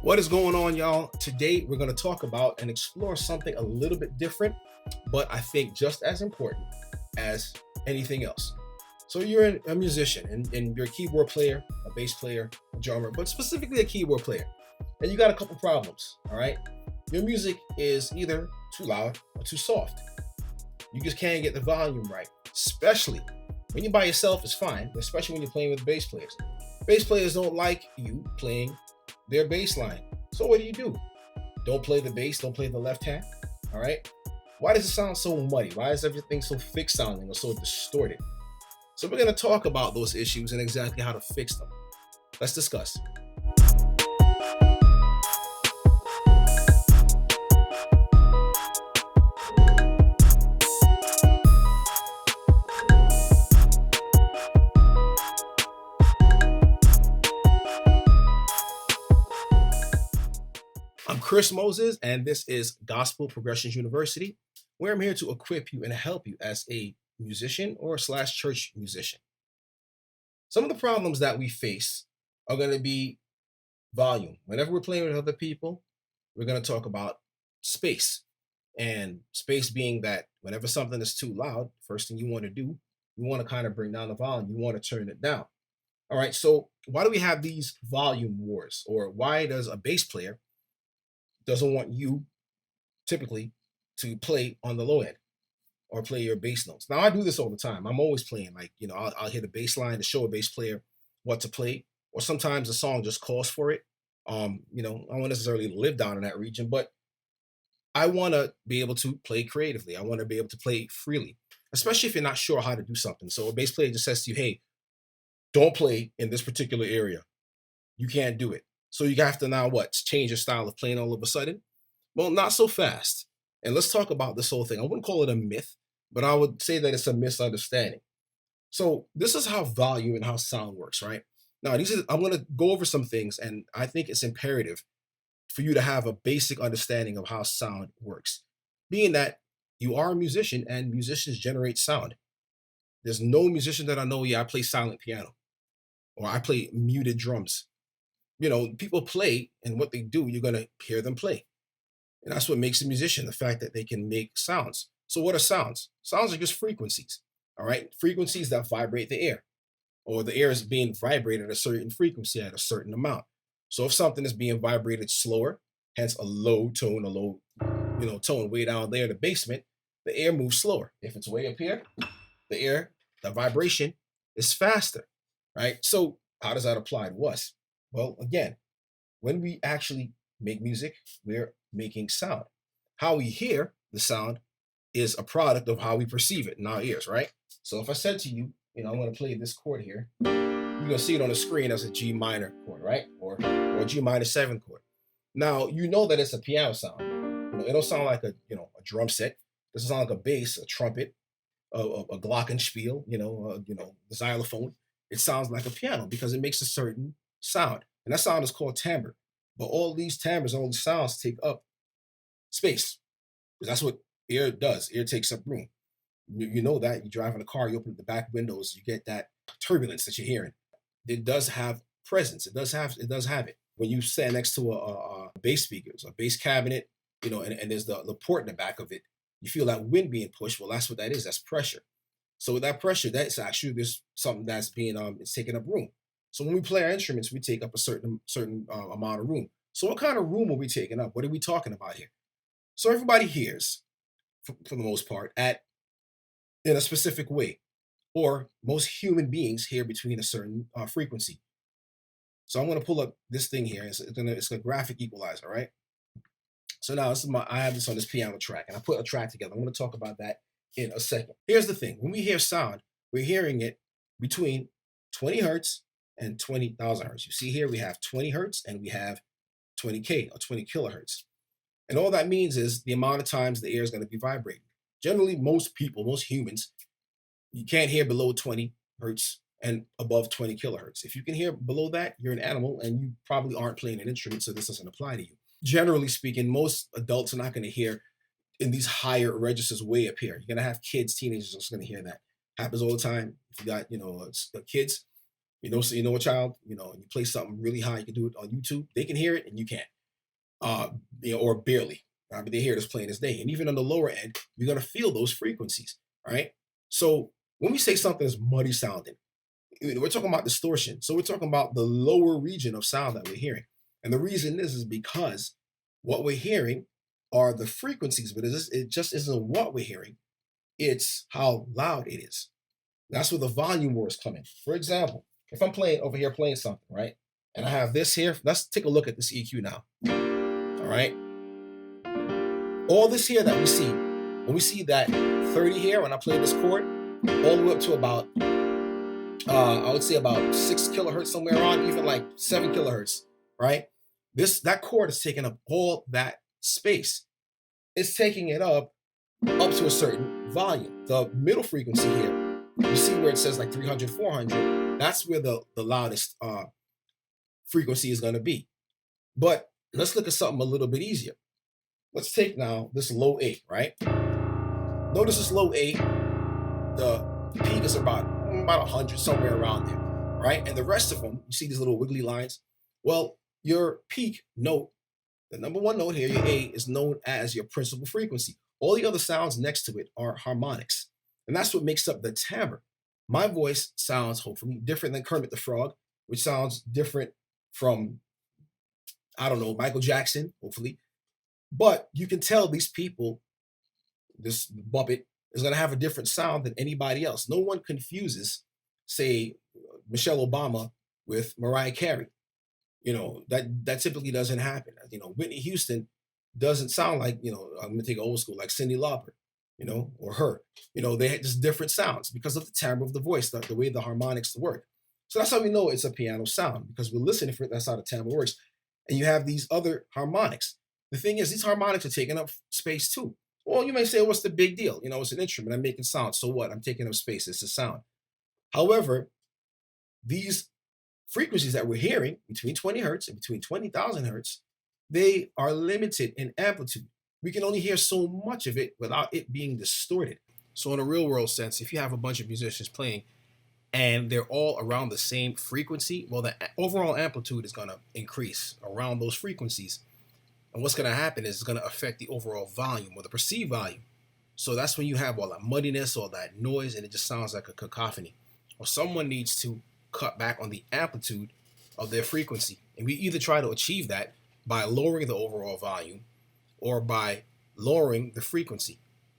What is going on, y'all? Today, we're going to talk about and explore something a little bit different, but I think just as important as anything else. So, you're a musician and you're a keyboard player, a bass player, a drummer, but specifically a keyboard player. And you got a couple problems, all right? Your music is either too loud or too soft. You just can't get the volume right, especially when you're by yourself, it's fine, but especially when you're playing with bass players. Bass players don't like you playing their bass line. So what do? Don't play the bass, don't play the left hand. All right. Why does it sound so muddy? Why is everything so fixed sounding or so distorted? So we're going to talk about those issues and exactly how to fix them. Let's discuss. I'm Chris Moses, and this is Gospel Progressions University, where I'm here to equip you and help you as a musician or slash church musician. Some of the problems that we face are going to be volume. Whenever we're playing with other people, we're going to talk about space. And space being that whenever something is too loud, first thing you want to do, you want to kind of bring down the volume. You want to turn it down. All right. So why do we have these volume wars? Or why does a bass player doesn't want you typically to play on the low end or play your bass notes? Now I do this all the time. I'm always playing, like, I'll hit a bass line to show a bass player what to play, or sometimes the song just calls for it. I don't necessarily live down in that region, but I want to be able to play creatively. I want to be able to play freely, especially if you're not sure how to do something. So a bass player just says to you, hey, don't play in this particular area. You can't do it. So you have to now what? Change your style of playing all of a sudden? Well, not so fast. And let's talk about this whole thing. I wouldn't call it a myth, but I would say that it's a misunderstanding. So this is how volume and how sound works, right? Now, I'm going to go over some things, and I think it's imperative for you to have a basic understanding of how sound works. Being that you are a musician and musicians generate sound. There's no musician that I know, yeah, I play silent piano or I play muted drums. People play, and what they do, you're going to hear them play. And that's what makes a musician, the fact that they can make sounds. So what are sounds? Sounds are just frequencies, all right? Frequencies that vibrate the air, or the air is being vibrated at a certain frequency at a certain amount. So if something is being vibrated slower, hence a low tone, tone way down there in the basement, the air moves slower. If it's way up here, the vibration is faster, right? So how does that apply to us? Well, again, when we actually make music, we're making sound. How we hear the sound is a product of how we perceive it in our ears, right? So if I said to you, I'm going to play this chord here, you're going to see it on the screen as a G minor chord, right? Or a G minor 7 chord. Now, you know that it's a piano sound. It don't sound like a drum set. It doesn't sound like a bass, a trumpet, a glockenspiel, the xylophone. It sounds like a piano because it makes a certain sound. And that sound is called timbre. But all these timbres, all these sounds take up space. Because that's what air does. Air takes up room. You know that. You drive in a car, you open the back windows, you get that turbulence that you're hearing. It does have presence. It does have it. When you stand next to a bass speakers, a bass cabinet, and there's the port in the back of it, you feel that wind being pushed. Well, that's what that is. That's pressure. So with that pressure, that's actually there's something that's being it's taking up room. So when we play our instruments, we take up a certain amount of room. So what kind of room are we taking up? What are we talking about here? So everybody hears, for the most part, in a specific way, or most human beings hear between a certain frequency. So I'm going to pull up this thing here. It's a graphic equalizer, right? So now I have this on this piano track, and I put a track together. I'm going to talk about that in a second. Here's the thing: when we hear sound, we're hearing it between 20 hertz and 20,000 hertz. You see here we have 20 hertz and we have 20K or 20 kilohertz. And all that means is the amount of times the air is going to be vibrating. Generally, most humans, you can't hear below 20 hertz and above 20 kilohertz. If you can hear below that, you're an animal and you probably aren't playing an instrument, so this doesn't apply to you. Generally speaking, most adults are not going to hear in these higher registers way up here. You're going to have kids, teenagers are just going to hear that. Happens all the time. If you got, kids, So you know a child, and you play something really high, you can do it on YouTube. They can hear it and you can't, uh, or barely. But they hear it as plain as day. And even on the lower end, you're gonna feel those frequencies, right? So when we say something is muddy sounding, we're talking about distortion. So we're talking about the lower region of sound that we're hearing. And the reason is because what we're hearing are the frequencies, but it just isn't what we're hearing, it's how loud it is. That's where the volume wars come in. For example, if I'm playing over here playing something, right? And I have this here, let's take a look at this EQ now. All right. All this here that we see, when we see that 30 here, when I play this chord, all the way up to about I would say about 6 kilohertz, somewhere around, even like 7 kilohertz, right? That chord is taking up all that space. It's taking it up to a certain volume. The middle frequency here, you see where it says like 300, 400, that's where the loudest frequency is going to be. But let's look at something a little bit easier. Let's take now this low A, right? Notice this low A, the peak is about 100, somewhere around there, right? And the rest of them, you see these little wiggly lines? Well, your peak note, the number one note here, your A, is known as your principal frequency. All the other sounds next to it are harmonics. And that's what makes up the timbre. My voice sounds hopefully different than Kermit the Frog, which sounds different from, I don't know, Michael Jackson, hopefully. But you can tell these people, this Muppet, is going to have a different sound than anybody else. No one confuses, say, Michelle Obama with Mariah Carey. That typically doesn't happen. Whitney Houston doesn't sound like, I'm gonna take old school, like Cyndi Lauper, or her. They had just different sounds because of the timbre of the voice, the way the harmonics work. So that's how we know it's a piano sound, because we're listening for it. That's how the timbre works. And you have these other harmonics. The thing is, these harmonics are taking up space too. Well, you may say, what's the big deal? It's an instrument. I'm making sound. So what? I'm taking up space. It's a sound. However, these frequencies that we're hearing between 20 hertz and between 20,000 hertz, they are limited in amplitude. We can only hear so much of it without it being distorted. So in a real world sense, if you have a bunch of musicians playing and they're all around the same frequency, well, the overall amplitude is going to increase around those frequencies. And what's going to happen is it's going to affect the overall volume or the perceived volume. So that's when you have all that muddiness, all that noise, and it just sounds like a cacophony. Or someone needs to cut back on the amplitude of their frequency. And we either try to achieve that by lowering the overall volume or by lowering the frequency.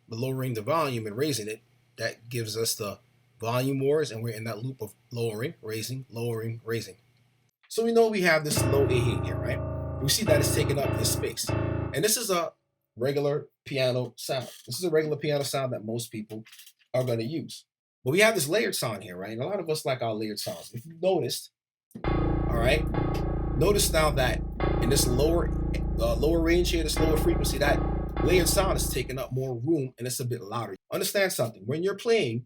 But lowering the volume and raising it, that gives us the volume wars, and we're in that loop of lowering, raising, lowering, raising. So we know we have this low A here, right? We see that it's taking up this space. And this is a regular piano sound. This is a regular piano sound that most people are going to use. But we have this layered sound here, right? And a lot of us like our layered sounds. If you noticed, all right, notice now that in this lower range here, this lower frequency, that layered sound is taking up more room and it's a bit louder. Understand something. When you're playing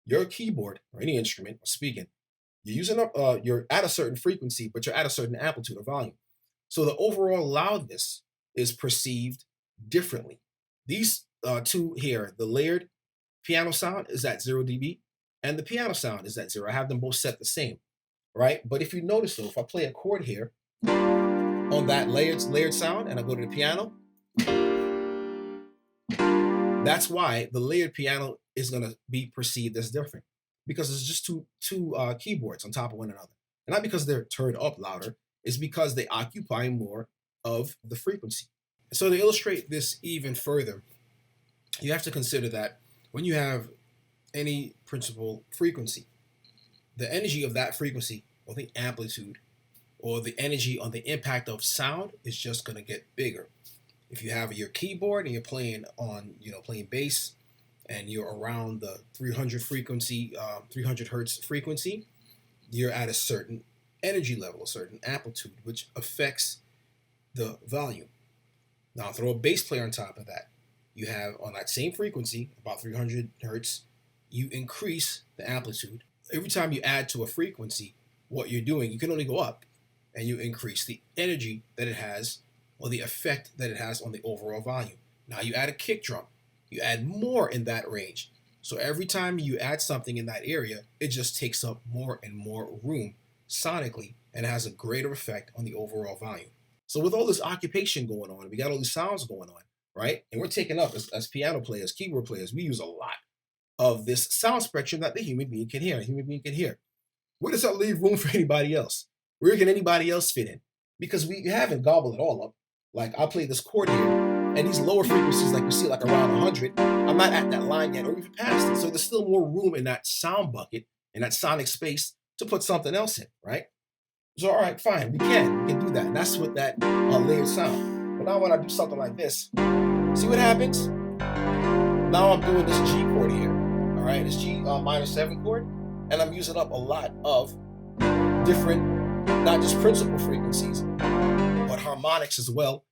your keyboard or any instrument or speaking, you're at a certain frequency, but you're at a certain amplitude or volume. So the overall loudness is perceived differently. These two here, the layered piano sound is at 0 dB, and the piano sound is at 0. I have them both set the same, right? But if you notice though, if I play a chord here on that layered sound and I go to the piano, that's why the layered piano is going to be perceived as different, because it's just two keyboards on top of one another. And not because they're turned up louder, it's because they occupy more of the frequency. So to illustrate this even further, you have to consider that when you have any principal frequency, the energy of that frequency, or the amplitude, or the energy on the impact of sound is just going to get bigger. If you have your keyboard and you're playing playing bass, and you're around the 300 frequency, 300 hertz frequency, you're at a certain energy level, a certain amplitude, which affects the volume. Now throw a bass player on top of that. You have on that same frequency, about 300 hertz, you increase the amplitude. Every time you add to a frequency, what you're doing, you can only go up, and you increase the energy that it has, or the effect that it has on the overall volume. Now you add a kick drum, you add more in that range. So every time you add something in that area, it just takes up more and more room sonically and has a greater effect on the overall volume. So with all this occupation going on, we got all these sounds going on, right? And we're taking up as piano players, keyboard players, we use a lot of this sound spectrum that the human being can hear. A human being can hear. Where does that leave room for anybody else? Where can anybody else fit in? Because we haven't gobbled it all up. Like I play this chord here, and these lower frequencies, like you see, like around 100, I'm not at that line yet, or even past it. So there's still more room in that sound bucket, in that sonic space, to put something else in, right? So all right, fine, we can do that. And that's with that layered sound. But now when I do something like this, see what happens? Now I'm doing this G chord here, all right, this G minor 7 chord, and I'm using up a lot of different, not just principal frequencies, but harmonics as well,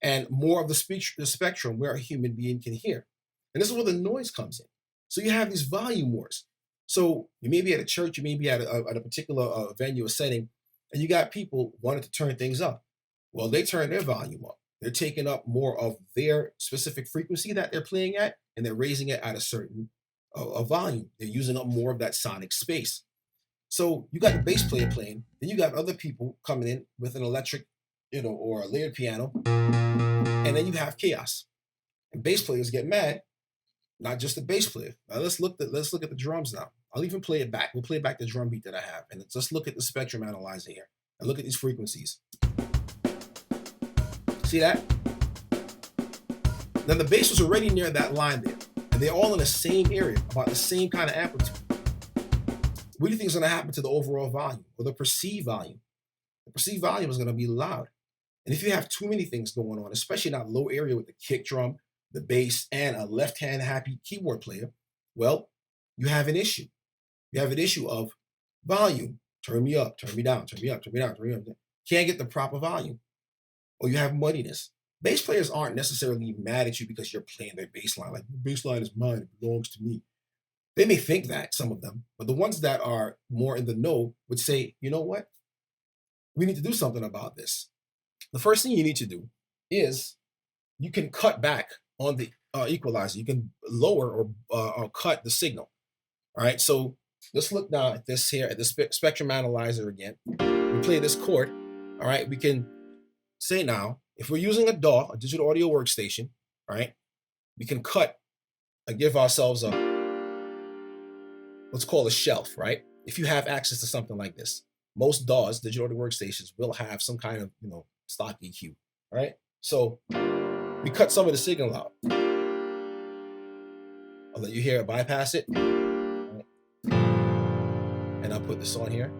and more of the speech, the spectrum where a human being can hear. And this is where the noise comes in. So you have these volume wars. So you may be at a church, you may be at a particular venue or setting, and you got people wanting to turn things up. Well, they turn their volume up. They're taking up more of their specific frequency that they're playing at, and they're raising it at a certain volume. They're using up more of that sonic space. So you got the bass player playing, then you got other people coming in with an electric, or a layered piano, and then you have chaos. And bass players get mad, not just the bass player. Now let's look at the drums now. I'll even play it back. We'll play back the drum beat that I have, and let's look at the spectrum analyzer here and look at these frequencies. See that? Then the bass was already near that line there, and they're all in the same area, about the same kind of amplitude. What do you think is going to happen to the overall volume or the perceived volume? The perceived volume is going to be loud. And if you have too many things going on, especially in that low area with the kick drum, the bass, and a left-hand happy keyboard player, well, you have an issue. You have an issue of volume. Turn me up, turn me down, turn me up, turn me down, turn me up. Can't get the proper volume. Or you have muddiness. Bass players aren't necessarily mad at you because you're playing their bass line. Like, the bass line is mine, it belongs to me. They may think that, some of them, but the ones that are more in the know would say, you know what? We need to do something about this. The first thing you need to do is you can cut back on the equalizer. You can lower or cut the signal. All right, so let's look now at this here, at the spectrum analyzer again. We play this chord. All right, we can say now, if we're using a DAW, a digital audio workstation, all right, we can cut and give ourselves a, let's call it a shelf, right? If you have access to something like this, most DAWs, digital audio workstations, will have some kind of, stock EQ, right? So we cut some of the signal out. I'll let you hear it, bypass it. Right. And I'll put this on here.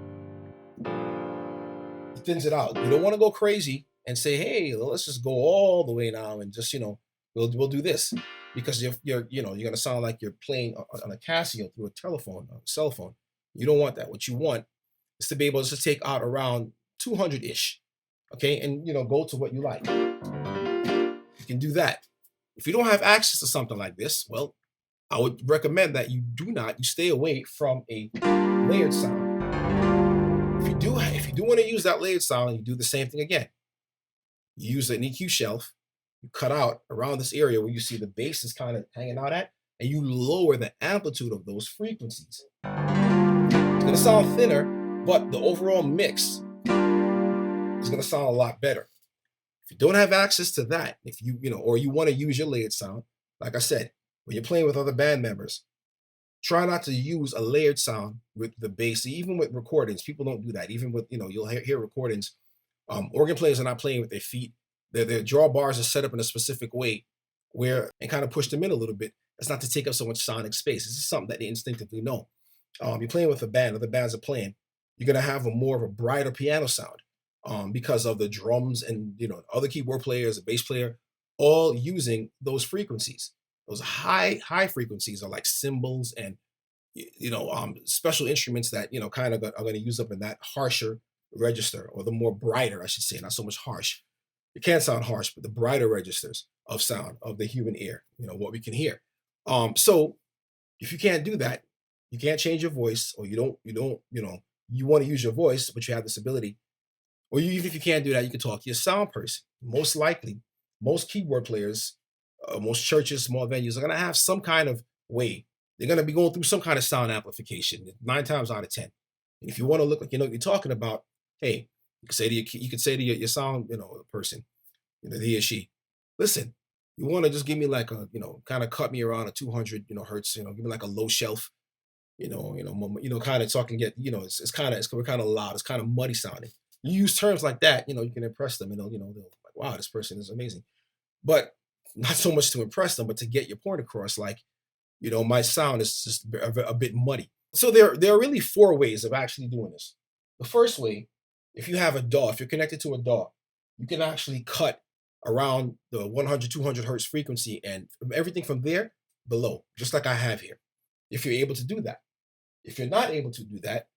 It thins it out. You don't want to go crazy and say, hey, let's just go all the way now and just, we'll do this. Because you're gonna sound like you're playing on a Casio through a telephone, a cell phone. You don't want that. What you want is to be able to just take out around 200-ish, okay, and go to what you like. You can do that. If you don't have access to something like this, well, I would recommend that you stay away from a layered sound. If you do want to use that layered sound, you do the same thing again. You use an EQ shelf. You cut out around this area where you see the bass is kind of hanging out at, and you lower the amplitude of those frequencies. It's going to sound thinner, but the overall mix is going to sound a lot better. If you don't have access to that, if or you want to use your layered sound, like I said, when you're playing with other band members, try not to use a layered sound with the bass. Even with recordings, people don't do that. Even with, you'll hear recordings. Organ players are not playing with their feet. Their drawbars are set up in a specific way and kind of push them in a little bit. That's not to take up so much sonic space. This is something that they instinctively know. You're playing with a band, other bands are playing, you're going to have more of a brighter piano sound because of the drums and, other keyboard players, a bass player, all using those frequencies. Those high frequencies are like cymbals and, special instruments that, kind of are going to use up in that harsher register, or the more brighter, I should say, not so much harsh. It can sound harsh, but the brighter registers of sound of the human ear, what we can hear. So if you can't do that, you can't change your voice, or you want to use your voice, but you have this ability, or even if you can't do that, you can talk to your sound person. Most likely, most keyboard players, most churches, small venues are going to have some kind of way they're going to be going through some kind of sound amplification 9 times out of 10. And if you want to look like you know what you're talking about, hey, you could say to your sound, person, he or she, listen, you want to just give me like a, kind of cut me around a 200, hertz, give me like a low shelf, kind of talking, get, we're kind of loud, it's kind of muddy sounding. You use terms like that, you can impress them, and they'll like, wow, this person is amazing. But not so much to impress them, but to get your point across, like, my sound is just a bit muddy. So there are really four ways of actually doing this. The first way, if you have a DAW, if you're connected to a DAW, you can actually cut around the 100, 200 hertz frequency and everything from there below, just like I have here, if you're able to do that. If you're not able to do that,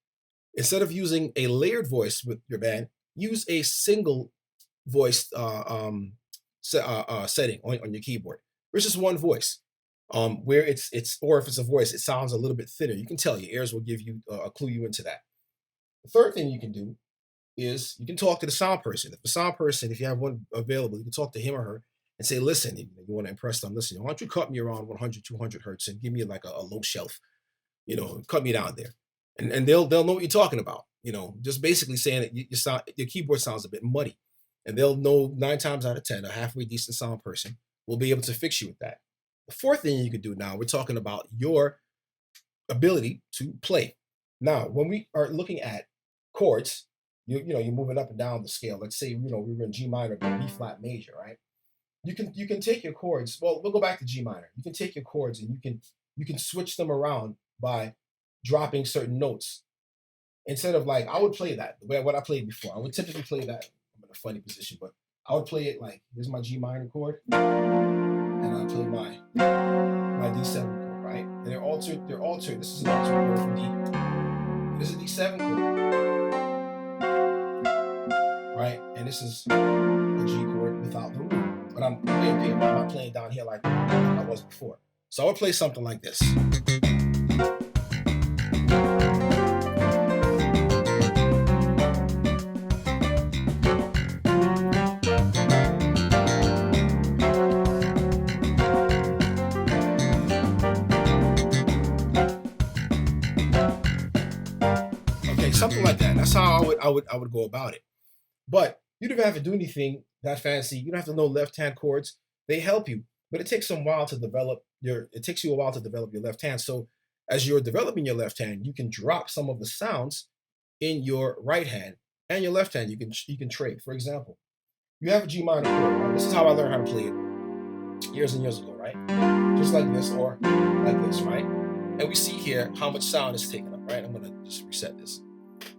instead of using a layered voice with your band, use a single voice setting on your keyboard. It's just one voice. Where or if it's a voice, it sounds a little bit thinner. You can tell your ears will give you a clue you into that. The third thing you can do is you can talk to the sound person. If the sound person, if you have one available, you can talk to him or her and say, listen, you want to impress them, listen, why don't you cut me around 100, 200 hertz and give me like a low shelf, cut me down there. And they'll know what you're talking about, just basically saying that your keyboard sounds a bit muddy. And they'll know 9 times out of 10, a halfway decent sound person will be able to fix you with that. The fourth thing you could do now, we're talking about your ability to play. Now, when we are looking at chords, you're moving up and down the scale. Let's say, we were in G minor, but B flat major, right? You can take your chords. Well, we'll go back to G minor. You can take your chords and you can switch them around by dropping certain notes. Instead of like, I would play that the way what I played before. I would typically play that. I'm in a funny position, but I would play it like, here's my G minor chord, and I play my D7 chord, right? And they're altered. This is an altered chord from D. This is a D7 chord, right? And this is a G chord without the root. But I'm playing here. I'm not playing down here like I was before. So I would play something like this. Something like that. That's how I would go about it. But you don't have to do anything that fancy. You don't have to know left-hand chords. They help you, but it takes a while to develop your left hand. So as you're developing your left hand, you can drop some of the sounds in your right hand and your left hand. You can trade. For example, you have a G minor chord. Right? This is how I learned how to play it years and years ago, right? Just like this or like this, right? And we see here how much sound is taken up, right? I'm gonna just reset this.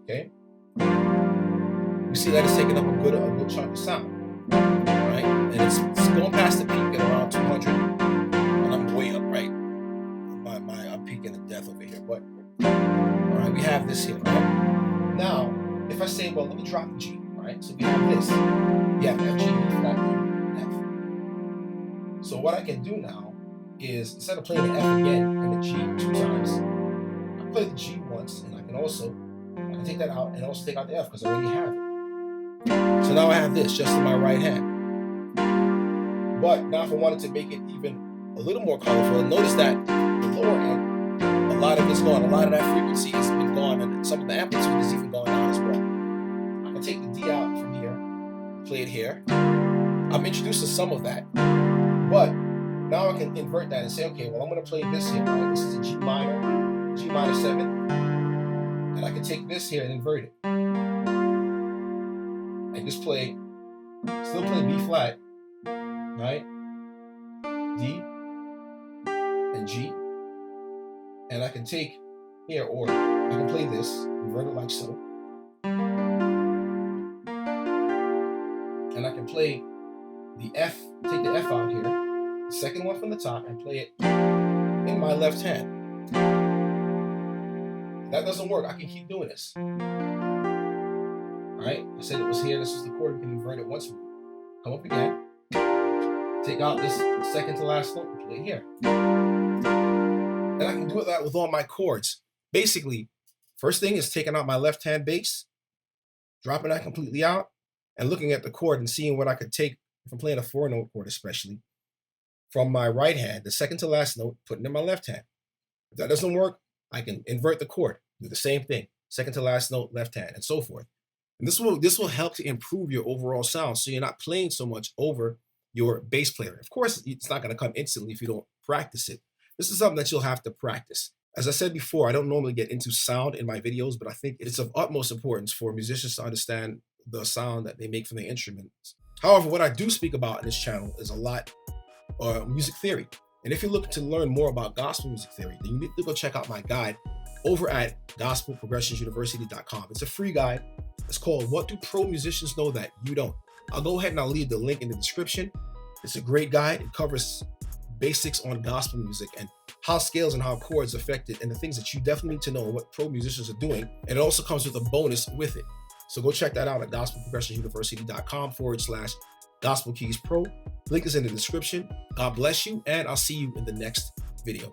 Okay, you see that it's taking up a good chunk of sound, right? And it's going past the peak at around 200, and I'm way up, right? I'm peaking to death over here, but all right, we have this here, right? Now, if I say, well, let me drop the G, right? So we have this, we have F, G, flat, F. So what I can do now is, instead of playing the F again and the G 2 times, I play the G once, and I can take that out and also take out the F because I already have it. So now I have this just in my right hand. But now if I wanted to make it even a little more colorful, notice that the lower end, a lot of it's gone. A lot of that frequency has been gone, and some of the amplitude is even gone down as well. I can take the D out from here, play it here. I'm introducing some of that. But now I can invert that and say, okay, well, I'm going to play this here, right? This is a G minor 7. And I can take this here and invert it. And just still play B flat, right? D and G. And I can take here, or I can play this, invert it like so. And I can play the F, take the F out here, the second one from the top, and play it in my left hand. That doesn't work. I can keep doing this. All right. I said it was here. This is the chord. We can invert it once. Come up again. Take out this second to last note and play it here. And I can do that with all my chords. Basically, first thing is taking out my left hand bass, dropping that completely out, and looking at the chord and seeing what I could take, if I'm playing a 4-note chord especially, from my right hand, the second to last note, putting in my left hand. If that doesn't work, I can invert the chord, do the same thing, second to last note, left hand, and so forth. And this will help to improve your overall sound, so you're not playing so much over your bass player. Of course, it's not going to come instantly if you don't practice it. This is something that you'll have to practice. As I said before, I don't normally get into sound in my videos, but I think it's of utmost importance for musicians to understand the sound that they make from their instruments. However, what I do speak about in this channel is a lot music theory. And if you're looking to learn more about gospel music theory, then you need to go check out my guide over at gospelprogressionsuniversity.com. It's a free guide. It's called What Do Pro Musicians Know That You Don't? I'll go ahead and I'll leave the link in the description. It's a great guide. It covers basics on gospel music and how scales and how chords affect it, and the things that you definitely need to know what pro musicians are doing. And it also comes with a bonus with it. So go check that out at gospelprogressionsuniversity.com/gospel keys pro. Link is in the description. God bless you, and I'll see you in the next video.